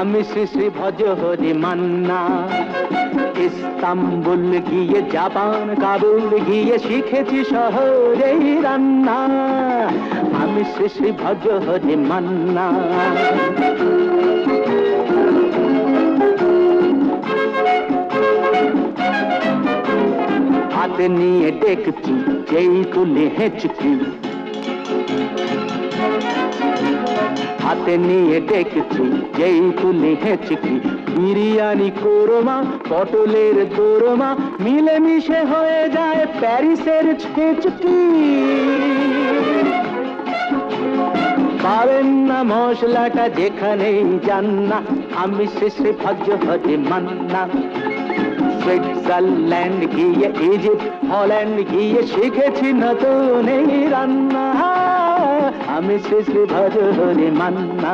আমি শ্রী শ্রী ভজ হরি মান্না। ইস্তাম্বুল গিয়ে জাপান কাবুল গিয়ে শিখেছি শহরেই রান্না। আমি শ্রী শ্রী ভজ হরি মান্না। হাতে নিয়ে ডেকছি যেই তুলে হেঁচকি, হাতে নিয়ে ডেকছি যেই তুলে হেঁচকি। বিরিয়ানি কোরমা পটলের দোরমা মিলেমিশে হয়ে যায় প্যারিসের ছেচকি। পাবেন না মশলাটা যেখানেই যান না। আমি শ্রী শ্রী ভজ হরি মান্না। সুইজারল্যান্ড গিয়ে ইজিপ্ট হল্যান্ড গিয়ে শিখেছি নতুন এই রান্না। আমি শ্রী শ্রী ভজ হরি মান্না।